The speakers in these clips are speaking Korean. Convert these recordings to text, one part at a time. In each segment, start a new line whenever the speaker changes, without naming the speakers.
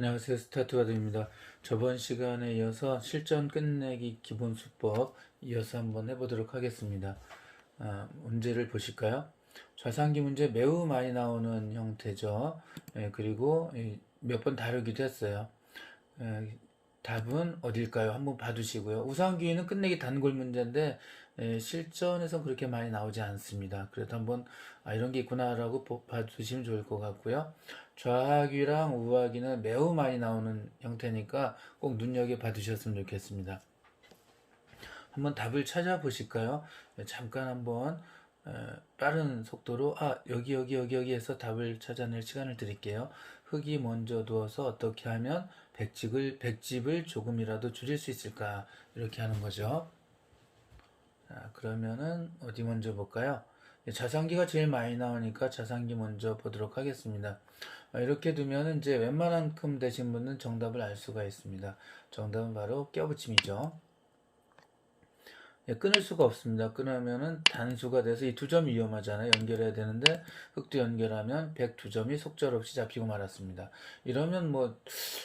안녕하세요. 스타트가드입니다. 저번 시간에 이어서 실전 끝내기 기본 수법 이어서 한번 해보도록 하겠습니다. 문제를 보실까요? 좌상기 문제 매우 많이 나오는 형태죠. 그리고 몇 번 다루기도 했어요. 답은 어딜까요? 한번 봐두시고요. 우상기는 끝내기 단골 문제인데 실전에서 그렇게 많이 나오지 않습니다. 그래도 한번 이런 게 있구나라고 봐두시면 좋을 것 같고요. 좌하기랑 우하기는 매우 많이 나오는 형태니까 꼭 눈여겨 봐두셨으면 좋겠습니다. 한번 답을 찾아보실까요? 잠깐 한번 빠른 속도로 여기 해서 답을 찾아낼 시간을 드릴게요. 흙이 먼저 두어서 어떻게 하면 백집을 조금이라도 줄일 수 있을까? 이렇게 하는 거죠. 자, 그러면은 어디 먼저 볼까요? 자산기가 제일 많이 나오니까 자산기 먼저 보도록 하겠습니다. 이렇게 두면 이제 웬만한큼 되신 분은 정답을 알 수가 있습니다. 정답은 바로 껴붙임이죠. 끊을 수가 없습니다. 끊으면은 단수가 돼서 이 두 점이 위험하잖아요. 연결해야 되는데 흙도 연결하면 102점이 속절없이 잡히고 말았습니다. 이러면 뭐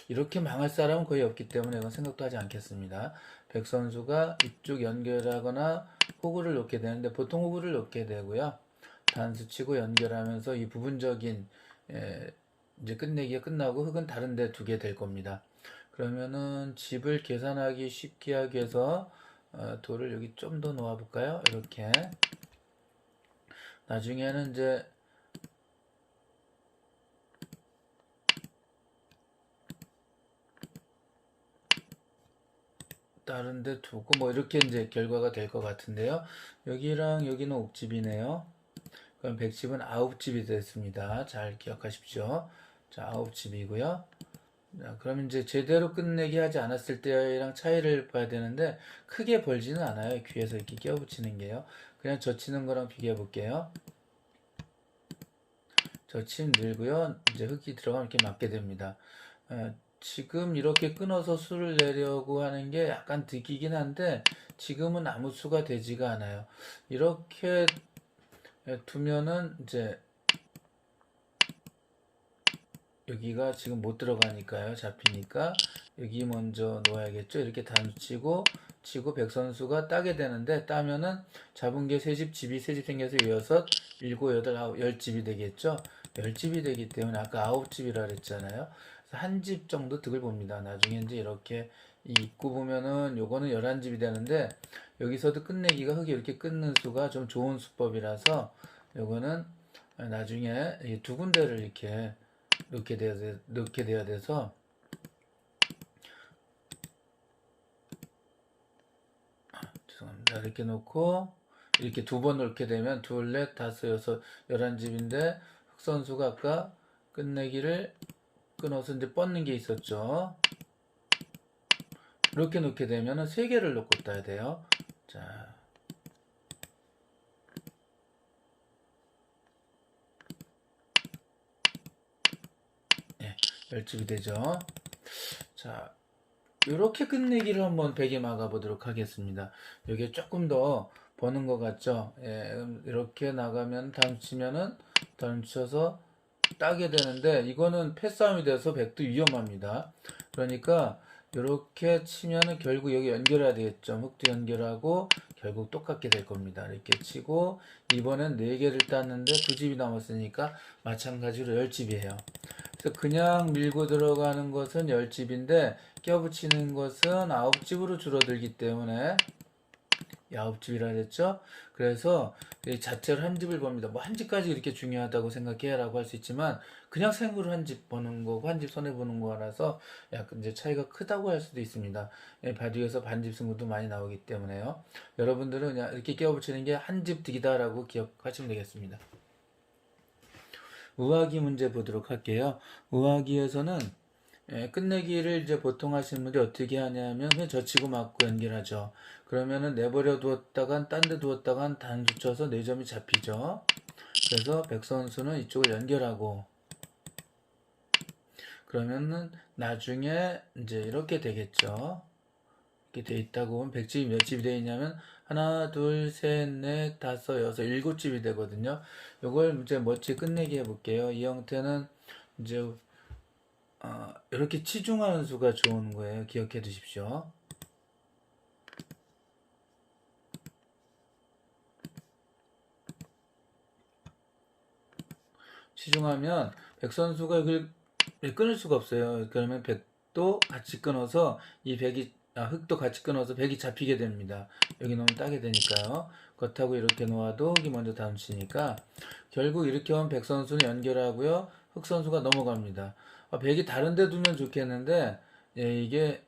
이렇게 망할 사람은 거의 없기 때문에 이건 생각도 하지 않겠습니다. 백 선수가 이쪽 연결하거나 호구를 놓게 되는데 보통 호구를 놓게 되고요. 단수 치고 연결하면서 이 부분적인 이제 끝내기가 끝나고 흙은 다른 데 두게 될 겁니다. 그러면은 집을 계산하기 쉽게 하기 위해서 돌을 여기 좀 더 놓아 볼까요? 이렇게 나중에는 이제 다른 데 두고 뭐 이렇게 이제 결과가 될 것 같은데요. 여기랑 여기는 옥집이네요. 그럼 100집은 9집이 됐습니다. 잘 기억하십시오. 자, 9집이고요. 자, 그럼 이제 제대로 끝내기 하지 않았을 때랑 차이를 봐야 되는데 크게 벌지는 않아요. 귀에서 이렇게 끼워붙이는 게요. 그냥 젖히는 거랑 비교해 볼게요. 젖힘 늘고요. 이제 흙이 들어가면 이렇게 맞게 됩니다. 지금 이렇게 끊어서 수를 내려고 하는 게 약간 득이긴 한데 지금은 아무 수가 되지가 않아요. 이렇게 두면은 이제 여기가 지금 못 들어가니까요. 잡히니까 여기 먼저 놓아야겠죠. 이렇게 단수치고 치고 백선수가 따게 되는데 따면은 잡은 게 세집집이 세집 생겨서 여섯, 일곱, 여덟, 아홉, 열 집이 되겠죠. 열 집이 되기 때문에 아까 아홉 집이라 그랬잖아요. 한 집 정도 득을 봅니다. 나중에 이제 이렇게 이 입구 보면은 요거는 11집이 되는데 여기서도 끝내기가 흙이 이렇게 끊는 수가 좀 좋은 수법이라서 요거는 나중에 두 군데를 이렇게 넣게 돼야 돼서 죄송합니다. 이렇게 놓고 이렇게 두 번 넣게 되면 둘, 넷, 다섯, 여섯, 11집인데 흑선수가 아까 끝내기를 끊어서 이제 뻗는 게 있었죠. 이렇게 놓게 되면은 세 개를 놓고 따야 돼요. 자, 예, 10집이 되죠. 자, 이렇게 끝내기를 한번 베개 막아 보도록 하겠습니다. 여기에 조금 더 버는 것 같죠? 예, 이렇게 나가면 다음 치면은 다음 쳐서 따게 되는데 이거는 패싸움이 돼서 백도 위험합니다. 그러니까 이렇게 치면은 결국 여기 연결해야 되겠죠. 흙도 연결하고 결국 똑같게 될 겁니다. 이렇게 치고 이번엔 4개를 땄는데 2집이 남았으니까 마찬가지로 10집이에요. 그래서 그냥 밀고 들어가는 것은 10집인데 껴붙이는 것은 9집으로 줄어들기 때문에 9집이라 했죠. 그래서 이 자체로 한 집을 봅니다. 뭐 한 집까지 이렇게 중요하다고 생각해라고 할 수 있지만 그냥 생으로 한 집 보는 거고 한 집 손해 보는 거라서 약간 이제 차이가 크다고 할 수도 있습니다. 바둑에서 반집 승부도 많이 나오기 때문에요. 여러분들은 그냥 이렇게 끼워붙이는 게 한 집 득이다라고 기억하시면 되겠습니다. 우하기 문제 보도록 할게요. 우하기에서는 끝내기를 이제 보통 하시는 분들이 어떻게 하냐면 그냥 젖히고 맞고 연결하죠. 그러면은 내버려 두었다간 딴 데 두었다간 단수 쳐서 4점이 잡히죠. 그래서 백선수는 이쪽을 연결하고 그러면은 나중에 이제 이렇게 되겠죠. 이렇게 돼 있다고 보면 100집이 몇 집이 되어 있냐면 하나, 둘, 셋, 넷, 다섯, 여섯, 7집이 되거든요. 이걸 이제 멋지게 끝내기 해볼게요. 이 형태는 이제 이렇게 치중하는 수가 좋은 거예요. 기억해 두십시오. 치중하면 백선수가 이걸 끊을 수가 없어요. 그러면 백도 같이 끊어서 이 백이 흙도 같이 끊어서 백이 잡히게 됩니다. 여기 놓으면 따게 되니까요. 그렇다고 이렇게 놓아도 흙이 먼저 닫히니까 결국 이렇게 하면 백선수는 연결하고요. 흙선수가 넘어갑니다. 백이 다른 데 두면 좋겠는데 이게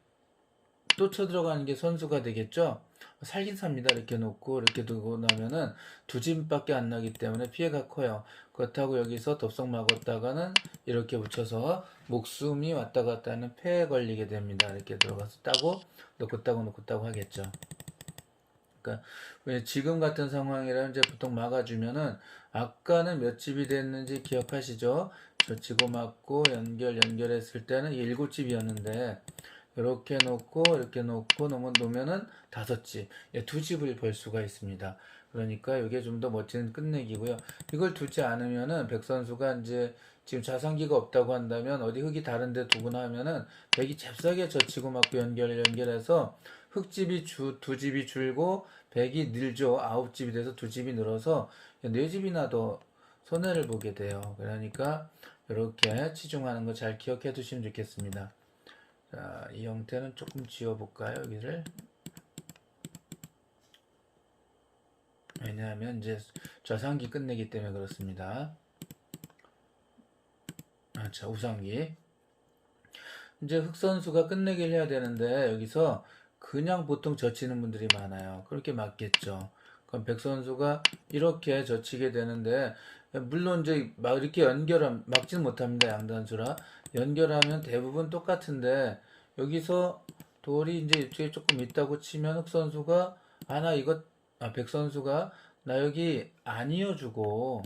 또 쳐들어가는 게 선수가 되겠죠. 살긴 삽니다. 이렇게 놓고 이렇게 두고 나면은 두 집밖에 안 나기 때문에 피해가 커요. 그렇다고 여기서 덥석 막았다가는 이렇게 붙여서 목숨이 왔다 갔다 하는 폐에 걸리게 됩니다. 이렇게 들어가서 따고 놓고 따고 놓고 따고 하겠죠. 그러니까 왜 지금 같은 상황이라면 이제 보통 막아주면은 아까는 몇 집이 됐는지 기억하시죠? 젖히고 막고 연결했을 때는 7집이었는데 이렇게 놓고 이렇게 놓고 놓으면은 5집, 두 집을 벌 수가 있습니다. 그러니까 이게 좀 더 멋진 끝내기고요. 이걸 두지 않으면은 백 선수가 이제 지금 자산기가 없다고 한다면 어디 흙이 다른데 두거나 하면은 백이 잽싸게 젖히고 막고 연결해서 흙집이 두 집이 줄고 백이 늘죠. 9집이 돼서 두 집이 늘어서 4집이나 더 손해를 보게 돼요. 그러니까 이렇게 치중하는 거 잘 기억해 두시면 좋겠습니다. 자, 이 형태는 조금 지워볼까요? 여기를. 왜냐하면 이제 좌상기 끝내기 때문에 그렇습니다. 자, 우상기. 이제 흑선수가 끝내기를 해야 되는데 여기서 그냥 보통 젖히는 분들이 많아요. 그렇게 맞겠죠. 그럼 백선수가 이렇게 젖히게 되는데 물론 이제 막 이렇게 막지는 못합니다. 양단수라 연결하면 대부분 똑같은데 여기서 돌이 이제 이쪽에 조금 있다고 치면 흑선수가 나 이거 백선수가 나 여기 안 이어주고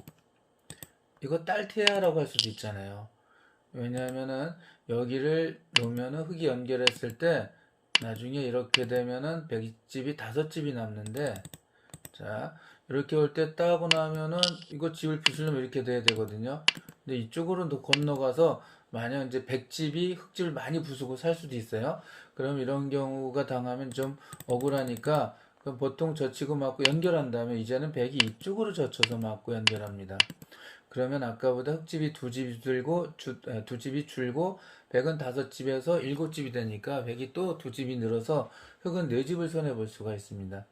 이거 딸테야라고 할 수도 있잖아요. 왜냐하면은 여기를 놓으면은 흙이 연결했을 때 나중에 이렇게 되면은 100집이 5집이 남는데 자 이렇게 올 때 따고 나면은 이거 집을 부수려면 이렇게 돼야 되거든요. 근데 이쪽으로 건너가서 만약 이제 100집이 흙집을 많이 부수고 살 수도 있어요. 그럼 이런 경우가 당하면 좀 억울하니까 그럼 보통 젖히고 맞고 연결한 다음에 이제는 100이 이쪽으로 젖혀서 맞고 연결합니다. 그러면 아까보다 흙집이 두 집이 줄고 100은 5집에서 7집이 되니까 100이 또 2집이 늘어서 흙은 4집을 손해볼 수가 있습니다.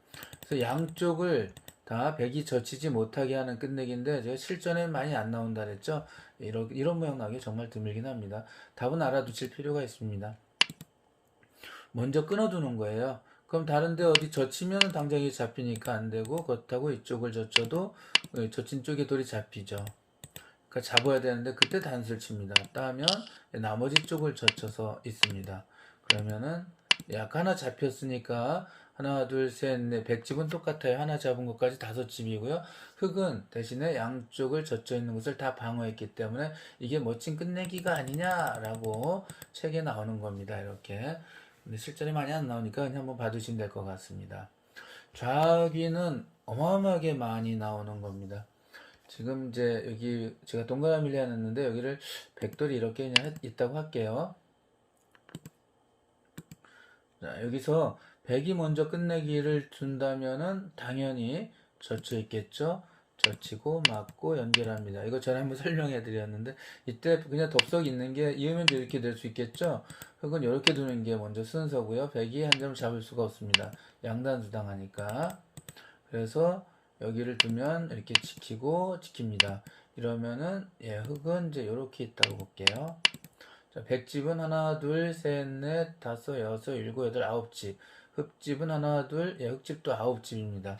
그래서 양쪽을 다 100이 젖히지 못하게 하는 끝내기인데 제가 실전에 많이 안 나온다 그랬죠. 이런 모양 나기 정말 드물긴 합니다. 답은 알아두실 필요가 있습니다. 먼저 끊어두는 거예요. 그럼 다른데 어디 젖히면 당장이 잡히니까 안 되고 그렇다고 이쪽을 젖혀도 젖힌 쪽에 돌이 잡히죠. 그러니까 잡아야 되는데 그때 단수를 칩니다. 따면 나머지 쪽을 젖혀서 있습니다. 그러면은 약 하나 잡혔으니까 하나 둘셋넷 100집은 똑같아요. 하나 잡은 것까지 5집이고요. 흙은 대신에 양쪽을 젖혀 있는 것을 다 방어했기 때문에 이게 멋진 끝내기가 아니냐라고 책에 나오는 겁니다. 이렇게. 근데 실전에 많이 안 나오니까 그냥 한번 봐두시면 될 것 같습니다. 좌귀는 어마어마하게 많이 나오는 겁니다. 지금 이제 여기 제가 동그라미를 해놨는데 여기를 백돌이 이렇게 그냥 있다고 할게요. 자, 여기서 백이 먼저 끝내기를 준다면은 당연히 젖혀 있겠죠. 젖히고 막고 연결합니다. 이거 전에 한번 설명해 드렸는데 이때 그냥 덥석 있는 게 이으면 이렇게 될 수 있겠죠. 흙은 이렇게 두는 게 먼저 순서고요. 백이 한 점 잡을 수가 없습니다. 양단수당하니까. 그래서 여기를 두면 이렇게 지킵니다. 이러면은 흙은 이제 이렇게 있다고 볼게요. 자, 100집은 하나, 둘, 셋, 넷, 다섯, 여섯, 일곱, 여덟, 9집. 흙집은 하나, 둘, 흙집도 9집입니다.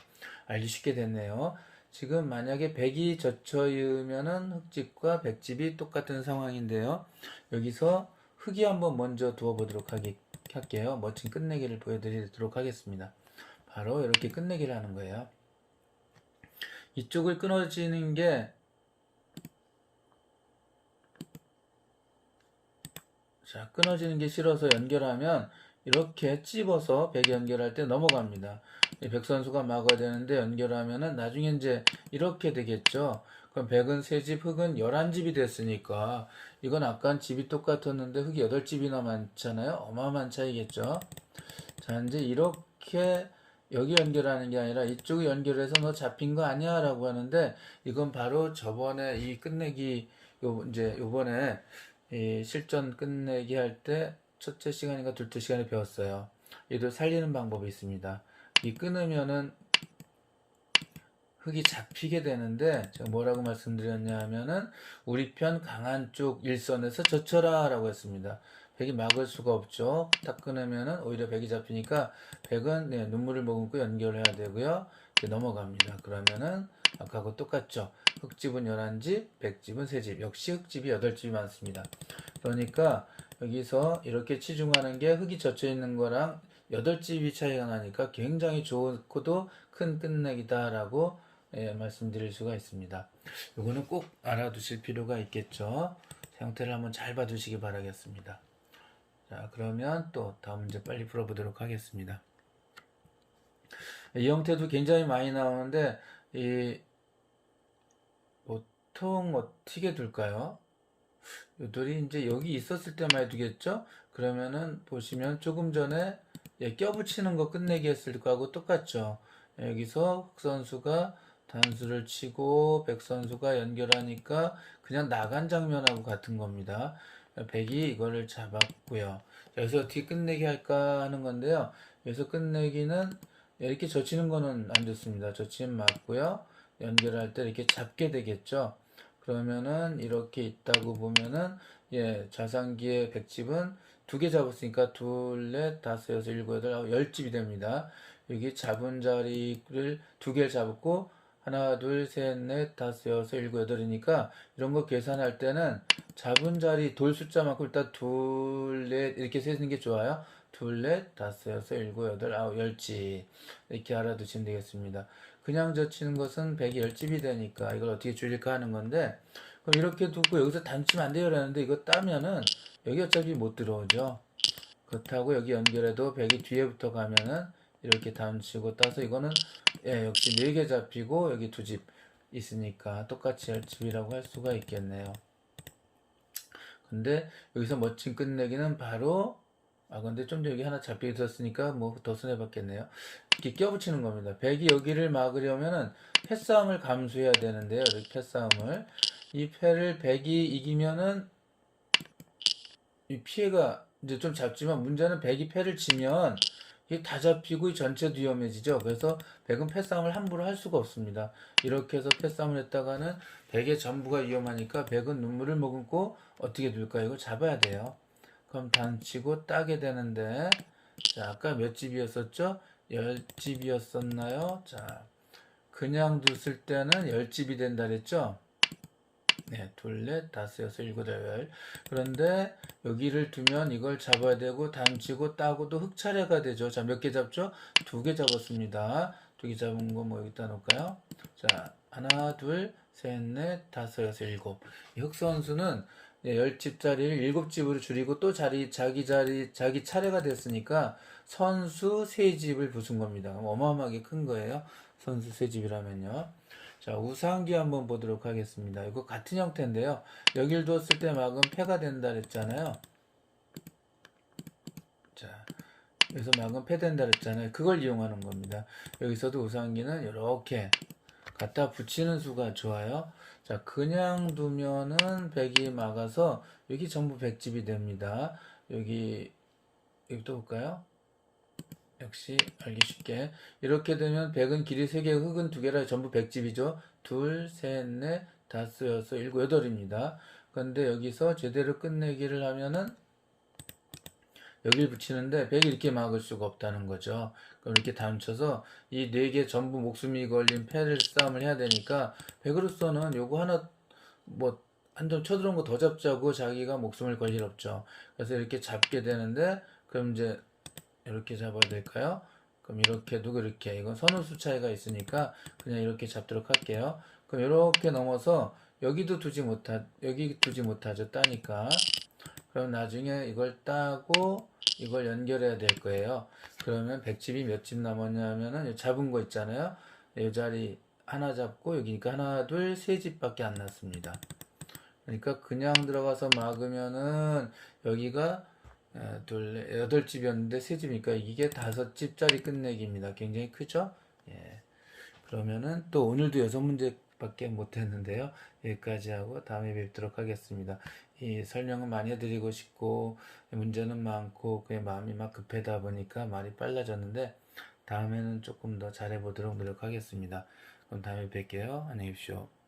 알기 쉽게 됐네요. 지금 만약에 100이 젖혀이면은 흙집과 100집이 똑같은 상황인데요. 여기서 흙이 한번 먼저 두어보도록 할게요. 멋진 끝내기를 보여드리도록 하겠습니다. 바로 이렇게 끝내기를 하는 거예요. 이쪽을 끊어지는 게 자, 끊어지는 게 싫어서 연결하면 이렇게 찝어서 백 연결할 때 넘어갑니다. 백 선수가 막아야 되는데 연결하면은 나중에 이제 이렇게 되겠죠. 그럼 100은 3집, 흙은 11집이 됐으니까 이건 아까 집이 똑같았는데 흙이 8집이나 많잖아요. 어마어마한 차이겠죠. 자, 이제 이렇게 여기 연결하는 게 아니라 이쪽에 연결해서 너 잡힌 거 아니야? 라고 하는데 이건 바로 저번에 이 끝내기 이제 요번에 이 실전 끝내기 할 때 첫째 시간인가 둘째 시간에 배웠어요. 얘도 살리는 방법이 있습니다. 이 끊으면은 흙이 잡히게 되는데 제가 뭐라고 말씀드렸냐 하면은 우리 편 강한 쪽 일선에서 젖혀라 라고 했습니다. 백이 막을 수가 없죠. 딱 끊으면은 오히려 백이 잡히니까 백은 눈물을 머금고 연결해야 되고요. 이렇게 넘어갑니다. 그러면은 아까하고 똑같죠. 흙집은 11집, 백집은 3집. 역시 흙집이 8집이 많습니다. 그러니까 여기서 이렇게 치중하는 게 흙이 젖혀 있는 거랑 8집이 차이가 나니까 굉장히 좋고도 큰 끝내기다라고 말씀드릴 수가 있습니다. 이거는 꼭 알아두실 필요가 있겠죠. 형태를 한번 잘 봐두시기 바라겠습니다. 자, 그러면 또 다음 문제 빨리 풀어보도록 하겠습니다. 이 형태도 굉장히 많이 나오는데 보통 어떻게 둘까요? 요들이 이제 여기 있었을 때만 해두겠죠? 그러면은 보시면 조금 전에 껴붙이는 거 끝내기 했을 거하고 똑같죠? 여기서 흑 선수가 단수를 치고 백 선수가 연결하니까 그냥 나간 장면하고 같은 겁니다. 백이 이거를 잡았고요. 여기서 어떻게 끝내기 할까 하는 건데요. 여기서 끝내기는 이렇게 젖히는 거는 안 좋습니다. 젖히면 맞고요. 연결할 때 이렇게 잡게 되겠죠. 그러면은 이렇게 있다고 보면은 자산기의 백집은 두 개 잡았으니까 둘, 넷, 다섯, 여섯, 일곱, 여덟, 아홉, 10집이 됩니다. 여기 잡은 자리를 두 개를 잡고 하나, 둘, 셋, 넷, 다섯, 여섯, 일곱, 여덟이니까 이런 거 계산할 때는 잡은 자리 돌 숫자만큼 일단 둘, 넷 이렇게 세는 게 좋아요. 둘, 넷, 다섯, 여섯, 일곱, 여덟, 아홉, 10집 이렇게 알아두시면 되겠습니다. 그냥 젖히는 것은 100이 10집이 되니까 이걸 어떻게 줄일까 하는 건데 그럼 이렇게 두고 여기서 단치면 안 돼요 라는데 이거 따면은 여기 어차피 못 들어오죠. 그렇다고 여기 연결해도 100이 뒤에부터 가면은 이렇게 단치고 따서 이거는 역시 4개 잡히고 여기 2집 있으니까 똑같이 10집이라고 할 수가 있겠네요. 근데 여기서 멋진 끝내기는 바로 근데 좀 더 여기 하나 잡히게 됐으니까 뭐 더 손해봤겠네요. 이렇게 껴붙이는 겁니다. 백이 여기를 막으려면은 패싸움을 감수해야 되는데요. 이렇게 패싸움을. 이 패를 백이 이기면은 이 피해가 이제 좀 잡지만 문제는 백이 패를 치면 이게 다 잡히고 전체도 위험해지죠. 그래서 백은 패싸움을 함부로 할 수가 없습니다. 이렇게 해서 패싸움을 했다가는 백의 전부가 위험하니까 백은 눈물을 머금고 어떻게 될까요? 이걸 잡아야 돼요. 그럼 단치고 따게 되는데 자 아까 몇 집이었었죠? 10집이었었나요? 자 그냥 뒀을 때는 10집이 된다 그랬죠? 네, 둘, 넷, 다섯, 여섯, 일곱, 여덟. 그런데 여기를 두면 이걸 잡아야 되고 단치고 따고도 흑차례가 되죠. 자, 몇 개 잡죠? 2개 잡았습니다. 2개 잡은 거 뭐 여기다 놓을까요? 자, 하나, 둘, 셋, 넷, 다섯, 여섯, 일곱. 이 흑 선수는 10집 자리를 7집으로 줄이고 또 자기 차례가 됐으니까 선수 3집을 부순 겁니다. 어마어마하게 큰 거예요. 선수 3집이라면요. 자, 우상기 한번 보도록 하겠습니다. 이거 같은 형태인데요. 여길 두었을 때 막은 패가 된다 그랬잖아요. 자, 여기서 막은 패 된다 그랬잖아요. 그걸 이용하는 겁니다. 여기서도 우상기는 이렇게 갖다 붙이는 수가 좋아요. 자, 그냥 두면은 100이 막아서 여기 전부 100집이 됩니다. 여기 또 볼까요? 역시 알기 쉽게 이렇게 되면 100은 길이 3개, 흙은 2개라 전부 100집이죠. 둘, 셋, 넷, 다섯, 여섯, 일곱, 여덟입니다. 그런데 여기서 제대로 끝내기를 하면은 여기를 붙이는데 100이 이렇게 막을 수가 없다는 거죠. 그럼 이렇게 단쳐서 이 4개 전부 목숨이 걸린 패를 싸움을 해야 되니까 100으로서는 요거 하나 뭐 한 점 쳐들어온 거 더 잡자고 자기가 목숨을 걸 일 없죠. 그래서 이렇게 잡게 되는데 그럼 이제 이렇게 잡아야 될까요? 그럼 이렇게 두고 이렇게 이건 선호수 차이가 있으니까 그냥 이렇게 잡도록 할게요. 그럼 이렇게 넘어서 여기 두지 못하죠. 따니까. 그럼 나중에 이걸 따고 이걸 연결해야 될 거예요. 그러면 100집이 몇 집 남았냐 하면은 잡은 거 있잖아요. 이 자리 하나 잡고 여기니까 하나, 둘, 세 집밖에 안 났습니다. 그러니까 그냥 들어가서 막으면은 여기가 둘, 여덟 집이었는데 세 집이니까 이게 다섯 집짜리 끝내기입니다. 굉장히 크죠? 예. 그러면은 또 오늘도 여섯 문제밖에 못 했는데요. 여기까지 하고 다음에 뵙도록 하겠습니다. 이 설명은 많이 해드리고 싶고 문제는 많고 그의 마음이 막 급하다 보니까 말이 빨라졌는데 다음에는 조금 더 잘해보도록 노력하겠습니다. 그럼 다음에 뵐게요. 안녕히 계십시오.